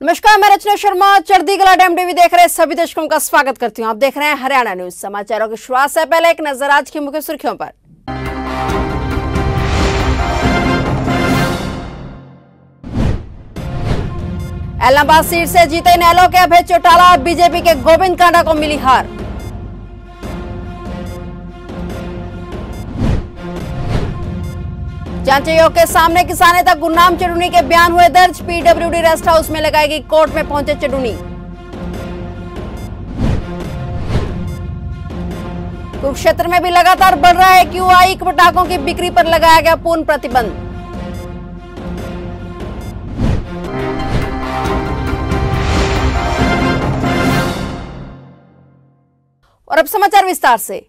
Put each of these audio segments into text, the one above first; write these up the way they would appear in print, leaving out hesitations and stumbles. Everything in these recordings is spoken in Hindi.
नमस्कार, मैं रचना शर्मा चढ़ती कला टाइम टीवी देख रहे सभी दर्शकों का स्वागत करती हूं। आप देख रहे हैं हरियाणा न्यूज। समाचारों की शुरुआत से पहले एक नजर आज की मुख्य सुर्खियों पर। एलनाबाद सीट से जीते इनेलो के अभय चौटाला, बीजेपी के गोविंद कांडा को मिली हार। जांच आयोग के सामने किसान नेता गुरनाम चडूनी के बयान हुए दर्ज। पीडब्ल्यूडी रेस्ट हाउस में लगाई गई कोर्ट में पहुंचे चडूनी। कुरुक्षेत्र में भी लगातार बढ़ रहा है क्यूआई, पटाखों की बिक्री पर लगाया गया पूर्ण प्रतिबंध। और अब समाचार विस्तार से।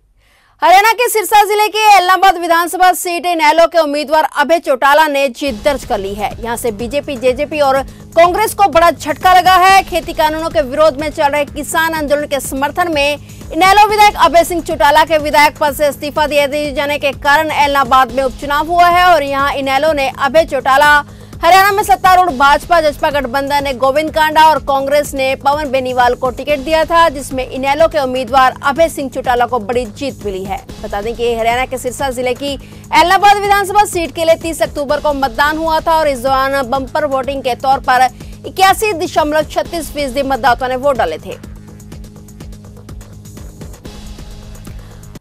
हरियाणा के सिरसा जिले के एलनाबाद विधानसभा सीट इनेलो के उम्मीदवार अभय चौटाला ने जीत दर्ज कर ली है। यहां से बीजेपी, जेजेपी और कांग्रेस को बड़ा झटका लगा है। खेती कानूनों के विरोध में चल रहे किसान आंदोलन के समर्थन में इनेलो विधायक अभय सिंह चौटाला के विधायक पद से इस्तीफा दिए जाने के कारण एलनाबाद में उपचुनाव हुआ है और यहां इनेलो ने अभय चौटाला, हरियाणा में सत्तारूढ़ भाजपा जसपा गठबंधन ने गोविंद कांडा और कांग्रेस ने पवन बेनीवाल को टिकट दिया था, जिसमें इनेलो के उम्मीदवार अभय सिंह चौटाला को बड़ी जीत मिली है। बता दें कि हरियाणा के सिरसा जिले की एलनाबाद विधानसभा सीट के लिए 30 अक्टूबर को मतदान हुआ था और इस दौरान बम्पर वोटिंग के तौर पर 81.36% मतदाताओं ने वोट डाले थे।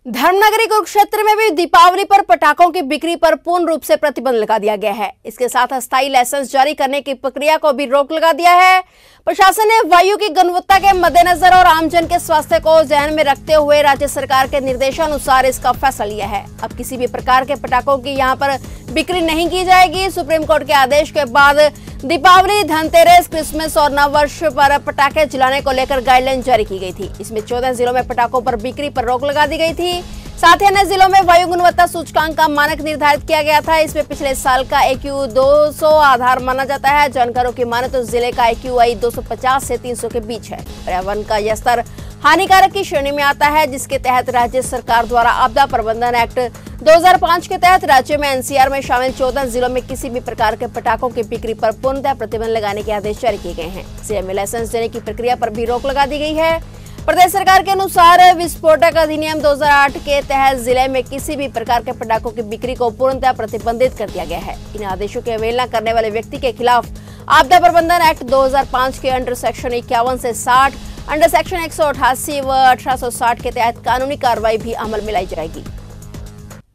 धर्मनगरी कुरुक्षेत्र में भी दीपावली पर पटाखों की बिक्री पर पूर्ण रूप से प्रतिबंध लगा दिया गया है। इसके साथ अस्थायी लाइसेंस जारी करने की प्रक्रिया को भी रोक लगा दिया है। प्रशासन ने वायु की गुणवत्ता के मद्देनजर और आमजन के स्वास्थ्य को ध्यान में रखते हुए राज्य सरकार के निर्देशानुसार इसका फैसला लिया है। अब किसी भी प्रकार के पटाखों की यहां पर बिक्री नहीं की जाएगी। सुप्रीम कोर्ट के आदेश के बाद दीपावली, धनतेरस, क्रिसमस और नववर्ष पर पटाखे जलाने को लेकर गाइडलाइन जारी की गई थी। इसमें 14 जिलों में पटाखों पर बिक्री पर रोक लगा दी गई थी। साथ ही अन्य जिलों में वायु गुणवत्ता सूचकांक का मानक निर्धारित किया गया था। इसमें पिछले साल का AQI 200 आधार माना जाता है। जानकारों की माने तो जिले का AQI 250 से 300 के बीच है। पर्यावरण का यह स्तर हानिकारक की श्रेणी में आता है, जिसके तहत राज्य सरकार द्वारा आपदा प्रबंधन एक्ट 2005 के तहत राज्य में NCR में शामिल 14 जिलों में किसी भी प्रकार के पटाखों की बिक्री पर पूर्णतः प्रतिबंध लगाने के आदेश जारी किए गए हैं। CMA लाइसेंस देने की प्रक्रिया पर भी रोक लगा दी गई है। प्रदेश सरकार के अनुसार विस्फोटक अधिनियम 2008 के तहत जिले में किसी भी प्रकार के पटाखों की बिक्री को पूर्णतः प्रतिबंधित कर दिया गया है। इन आदेशों की अवहेलना करने वाले व्यक्ति के खिलाफ आपदा प्रबंधन एक्ट 2005 के अंडर सेक्शन 51 से 60, अंडर सेक्शन 188 व 1860 के तहत कानूनी कार्रवाई भी अमल में लाई जाएगी।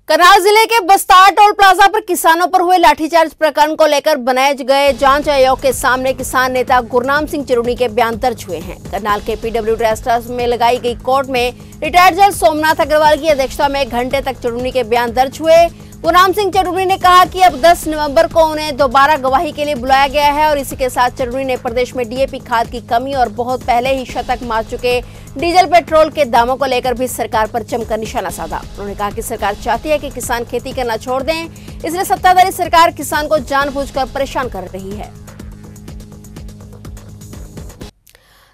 करनाल जिले के बस्तार टोल प्लाजा पर किसानों पर हुए लाठीचार्ज प्रकरण को लेकर बनाए गए जांच आयोग के सामने किसान नेता गुरनाम सिंह चडूनी के बयान दर्ज हुए हैं। करनाल के पीडब्ल्यूडी रेस्ट हाउस में लगाई गई कोर्ट में रिटायर्ड जज सोमनाथ अग्रवाल की अध्यक्षता में 1 घंटे तक चडूनी के बयान दर्ज हुए। गुरनाम सिंह चडूनी ने कहा कि अब 10 नवंबर को उन्हें दोबारा गवाही के लिए बुलाया गया है और इसी के साथ चडूनी ने प्रदेश में DAP खाद की कमी और बहुत पहले ही शतक मार चुके डीजल पेट्रोल के दामों को लेकर भी सरकार पर जमकर निशाना साधा। उन्होंने कहा कि सरकार चाहती है कि किसान खेती करना छोड़ दें, इसलिए सत्ताधारी सरकार किसान को जानबूझकर परेशान कर रही है।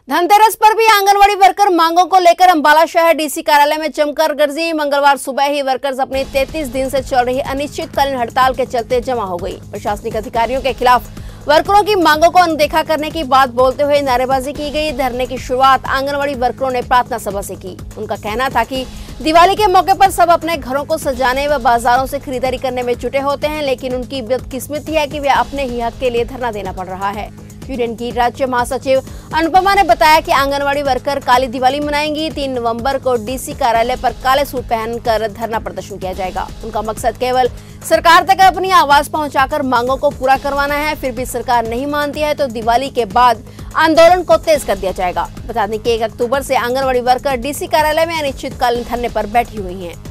धनतेरस पर भी आंगनवाड़ी वर्कर मांगों को लेकर अंबाला शहर DC कार्यालय में जमकर गरजी। मंगलवार सुबह ही वर्कर्स अपनी 33 दिन से चल रही अनिश्चितकालीन हड़ताल के चलते जमा हो गई। प्रशासनिक अधिकारियों के खिलाफ वर्करों की मांगों को अनदेखा करने की बात बोलते हुए नारेबाजी की गई। धरने की शुरुआत आंगनवाड़ी वर्करों ने प्रार्थना सभा से की। उनका कहना था कि दिवाली के मौके पर सब अपने घरों को सजाने व बाजारों से खरीदारी करने में जुटे होते हैं, लेकिन उनकी बदकिस्मती है कि वे अपने ही हक के लिए धरना देना पड़ रहा है। यूनियन की राज्य महासचिव अनुपमा ने बताया कि आंगनवाड़ी वर्कर काली दिवाली मनाएंगी। 3 नवंबर को DC कार्यालय पर काले सूट पहनकर धरना प्रदर्शन किया जाएगा। उनका मकसद केवल सरकार तक अपनी आवाज पहुंचाकर मांगों को पूरा करवाना है। फिर भी सरकार नहीं मानती है तो दिवाली के बाद आंदोलन को तेज कर दिया जाएगा। बता दें कि 1 अक्टूबर से आंगनवाड़ी वर्कर DC कार्यालय में अनिश्चितकालीन धरने पर बैठी हुई हैं।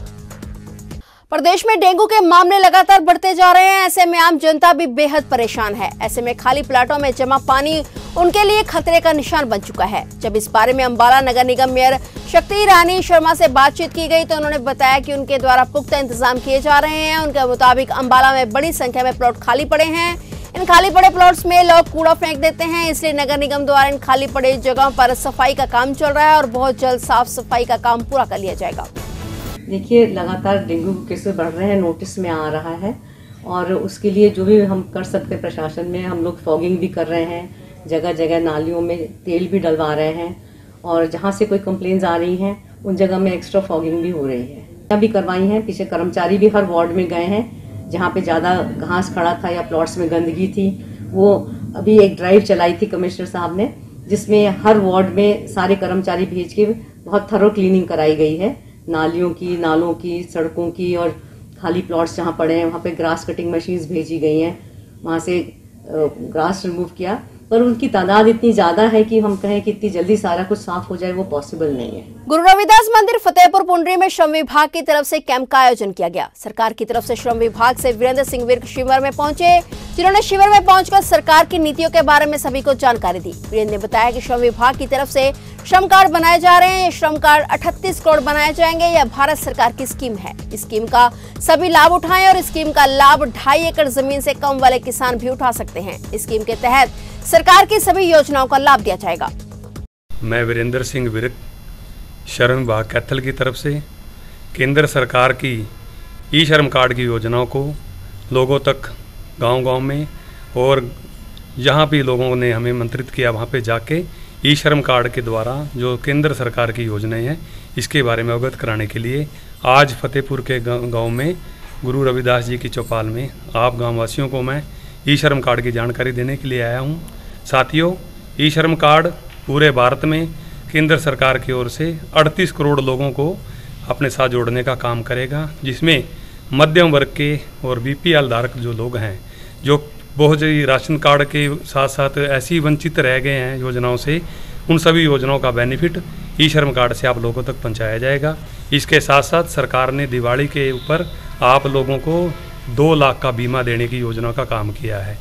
प्रदेश में डेंगू के मामले लगातार बढ़ते जा रहे हैं। ऐसे में आम जनता भी बेहद परेशान है। ऐसे में खाली प्लाटों में जमा पानी उनके लिए खतरे का निशान बन चुका है। जब इस बारे में अंबाला नगर निगम मेयर शक्ति रानी शर्मा से बातचीत की गई तो उन्होंने बताया कि उनके द्वारा पुख्ता इंतजाम किए जा रहे हैं। उनके मुताबिक अंबाला में बड़ी संख्या में प्लॉट खाली पड़े हैं। इन खाली पड़े प्लॉट्स में लोग कूड़ा फेंक देते हैं, इसलिए नगर निगम द्वारा इन खाली पड़े जगहों पर सफाई का काम चल रहा है और बहुत जल्द साफ सफाई का काम पूरा कर लिया जाएगा। देखिए, लगातार डेंगू के केसेस बढ़ रहे हैं, नोटिस में आ रहा है और उसके लिए जो भी हम कर सकते हैं प्रशासन में, हम लोग फॉगिंग भी कर रहे हैं, जगह जगह नालियों में तेल भी डलवा रहे हैं और जहाँ से कोई कंप्लेंट्स आ रही हैं उन जगह में एक्स्ट्रा फॉगिंग भी हो रही है, भी करवाई है। पीछे कर्मचारी भी हर वार्ड में गए हैं जहाँ पे ज़्यादा घास खड़ा था या प्लॉट्स में गंदगी थी। वो अभी एक ड्राइव चलाई थी कमिश्नर साहब ने, जिसमें हर वार्ड में सारे कर्मचारी भेज के बहुत थरो क्लीनिंग कराई गई है, नालियों की, नालों की, सड़कों की, और खाली प्लॉट्स जहाँ पड़े हैं वहाँ पे ग्रास कटिंग मशीन्स भेजी गई हैं, वहाँ से ग्रास रिमूव किया। पर उनकी तादाद इतनी ज्यादा है कि हम कहें कि इतनी जल्दी सारा कुछ साफ हो जाए वो पॉसिबल नहीं है। गुरु रविदास मंदिर फतेहपुर पुंडरी में श्रम विभाग की तरफ से कैंप का आयोजन किया गया। सरकार की तरफ से श्रम विभाग से वीरेंद्र सिंह विर्क शिविर में पहुंचे, जिन्होंने शिविर में पहुंचकर सरकार की नीतियों के बारे में सभी को जानकारी दी। वीरेंद्र ने बताया कि श्रम विभाग की तरफ से श्रम कार्ड बनाए जा रहे हैं। ये श्रम कार्ड 38 करोड़ बनाए जाएंगे। यह भारत सरकार की स्कीम है। इस स्कीम का सभी लाभ उठाएं और स्कीम का लाभ 2.5 एकड़ जमीन से कम वाले किसान भी उठा सकते हैं। इस स्कीम के तहत सरकार की सभी योजनाओं का लाभ दिया जाएगा। मैं वीरेंद्र सिंह विर्क श्रम विभाग कैथल की तरफ से केंद्र सरकार की ई श्रम कार्ड की योजनाओं को लोगों तक गांव-गांव में और जहां भी लोगों ने हमें मंत्रित किया वहां पे जाके ई श्रम कार्ड के द्वारा जो केंद्र सरकार की योजनाएं हैं इसके बारे में अवगत कराने के लिए आज फतेहपुर के गांव में गुरु रविदास जी की चौपाल में आप गाँव वासियों को मैं ई श्रम कार्ड की जानकारी देने के लिए आया हूं। साथियों, ई श्रम कार्ड पूरे भारत में केंद्र सरकार की ओर से 38 करोड़ लोगों को अपने साथ जोड़ने का काम करेगा, जिसमें मध्यम वर्ग के और बीपीएल धारक जो लोग हैं, जो बहुत ही राशन कार्ड के साथ साथ ऐसी वंचित रह गए हैं योजनाओं से, उन सभी योजनाओं का बेनिफिट ई श्रम कार्ड से आप लोगों तक पहुंचाया जाएगा। इसके साथ साथ सरकार ने दिवाली के ऊपर आप लोगों को 2 लाख का बीमा देने की योजना का काम किया है।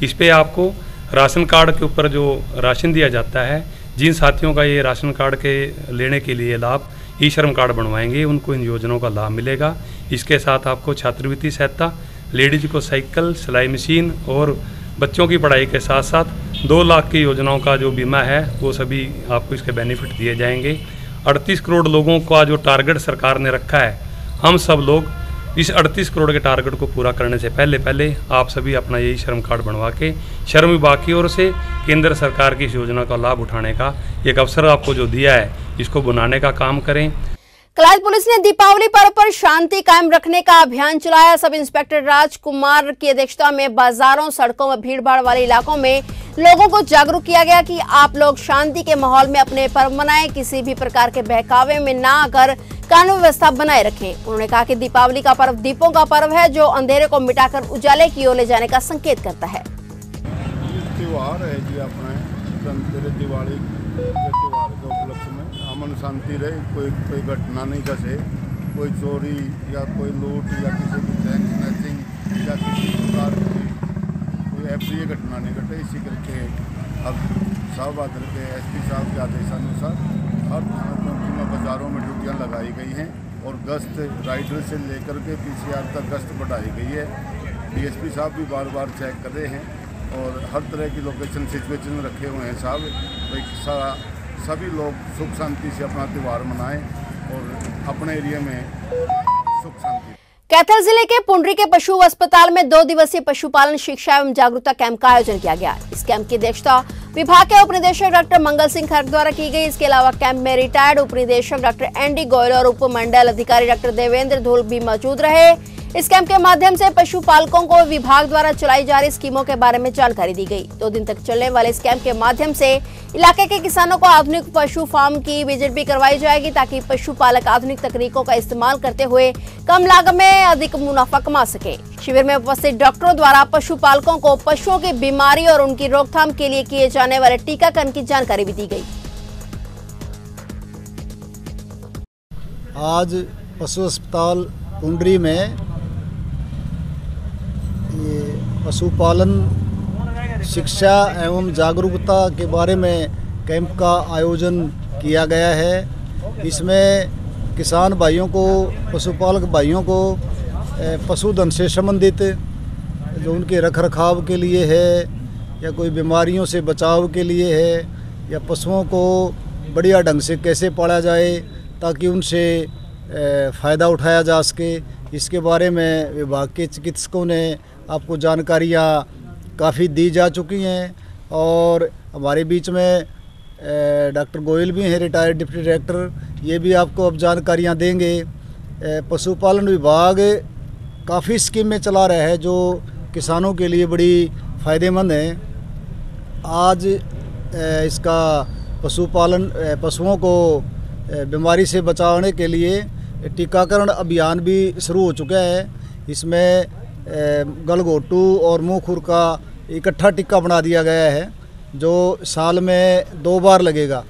इस पे आपको राशन कार्ड के ऊपर जो राशन दिया जाता है, जिन साथियों का ये राशन कार्ड के लेने के लिए लाभ ई श्रम कार्ड बनवाएंगे उनको इन योजनाओं का लाभ मिलेगा। इसके साथ आपको छात्रवृत्ति सहायता, लेडीज को साइकिल, सिलाई मशीन और बच्चों की पढ़ाई के साथ साथ 2 लाख की योजनाओं का जो बीमा है वो सभी आपको इसके बेनिफिट दिए जाएंगे। 38 करोड़ लोगों का जो टारगेट सरकार ने रखा है, हम सब लोग इस 38 करोड़ के टारगेट को पूरा करने से पहले आप सभी अपना यही श्रम कार्ड बनवा के श्रम विभाग की ओर से केंद्र सरकार की इस योजना का लाभ उठाने का एक अवसर आपको जो दिया है, इसको बनाने का काम करें। कलाज पुलिस ने दीपावली पर्व पर शांति कायम रखने का अभियान चलाया। सब इंस्पेक्टर राजकुमार की अध्यक्षता में बाजारों, सड़कों में भीड़भाड़ वाले इलाकों में लोगों को जागरूक किया गया कि आप लोग शांति के माहौल में अपने पर्व मनाएं, किसी भी प्रकार के बहकावे में ना आकर कानून व्यवस्था बनाए रखें। उन्होंने कहा कि दीपावली का पर्व दीपों का पर्व है, जो अंधेरे को मिटाकर उजाले की ओर ले जाने का संकेत करता है। त्योहार है जी अपना दिवाली त्योहार के उपलक्ष्य में अमन शांति रहे, कोई घटना नहीं घटे, कोई चोरी या कोई लूट या किसी की बैंक स्नैचिंग या किसी प्रकार की कोई अप्रिय घटना नहीं घटे। इसी करके अब साहब आकर के एसपी साहब के आदेशानुसार हर थाना चौकी में बाज़ारों में ड्यूटियाँ लगाई गई हैं और गश्त राइडर से लेकर के पीसीआर तक गश्त बढ़ाई गई है। डीएसपी साहब भी बार बार चेक कर रहे हैं और हर तरह की लोकेशन सिचुएशन रखे हुए हैं साहब, भाई सभी लोग सुख शांति से अपना त्यौहार मनाएं और अपने एरिया में सुख शांति। कैथल जिले के पुंडरी के पशु अस्पताल में 2 दिवसीय पशुपालन शिक्षा एवं जागरूकता कैंप का आयोजन किया गया। इस कैंप की अध्यक्षता विभाग के उप निदेशक डॉक्टर मंगल सिंह खर्क द्वारा की गई। इसके अलावा कैंप में रिटायर्ड उप निदेशक डॉक्टर एनडी गोयल और उप मंडल अधिकारी डॉक्टर देवेंद्र धूल भी मौजूद रहे। इस कैंप के माध्यम से पशुपालकों को विभाग द्वारा चलाई जा रही स्कीमों के बारे में जानकारी दी गई। 2 दिन तक चलने वाले इस कैंप के माध्यम से इलाके के किसानों को आधुनिक पशु फार्म की विजिट भी करवाई जाएगी, ताकि पशुपालक आधुनिक तकनीकों का इस्तेमाल करते हुए कम लागत में अधिक मुनाफा कमा सके। शिविर में उपस्थित डॉक्टरों द्वारा पशुपालकों को पशुओं की बीमारी और उनकी रोकथाम के लिए किए जाने वाले टीकाकरण की जानकारी भी दी गई। आज पशु अस्पताल पुंडरी में पशुपालन शिक्षा एवं जागरूकता के बारे में कैंप का आयोजन किया गया है। इसमें किसान भाइयों को, पशुपालक भाइयों को पशुधन से संबंधित जो उनके रखरखाव के लिए है या कोई बीमारियों से बचाव के लिए है या पशुओं को बढ़िया ढंग से कैसे पाला जाए ताकि उनसे फ़ायदा उठाया जा सके, इसके बारे में विभाग के चिकित्सकों ने आपको जानकारियाँ काफ़ी दी जा चुकी हैं। और हमारे बीच में डॉक्टर गोयल भी हैं, रिटायर्ड डिप्टी डायरेक्टर, ये भी आपको अब जानकारियाँ देंगे। पशुपालन विभाग काफ़ी स्कीमें चला रहा है जो किसानों के लिए बड़ी फ़ायदेमंद है। आज इसका पशुओं को बीमारी से बचाने के लिए टीकाकरण अभियान भी शुरू हो चुका है। इसमें गलघोटू और मुँह खुर का इकट्ठा टीका बना दिया गया है जो साल में 2 बार लगेगा।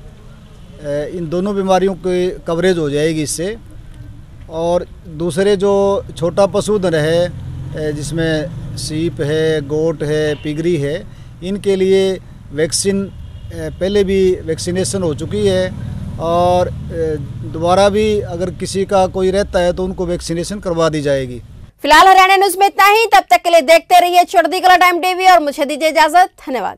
इन दोनों बीमारियों की कवरेज हो जाएगी इससे। और दूसरे जो छोटा पशुधन है जिसमें सीप है, गोट है, पिगरी है, इनके लिए वैक्सीन पहले भी वैक्सीनेशन हो चुकी है और दोबारा भी अगर किसी का कोई रहता है तो उनको वैक्सीनेशन करवा दी जाएगी। फिलहाल हरियाणा न्यूज में इतना ही। तब तक के लिए देखते रहिए चढ़ती कला टाइम टीवी और मुझे दीजिए इजाजत। धन्यवाद।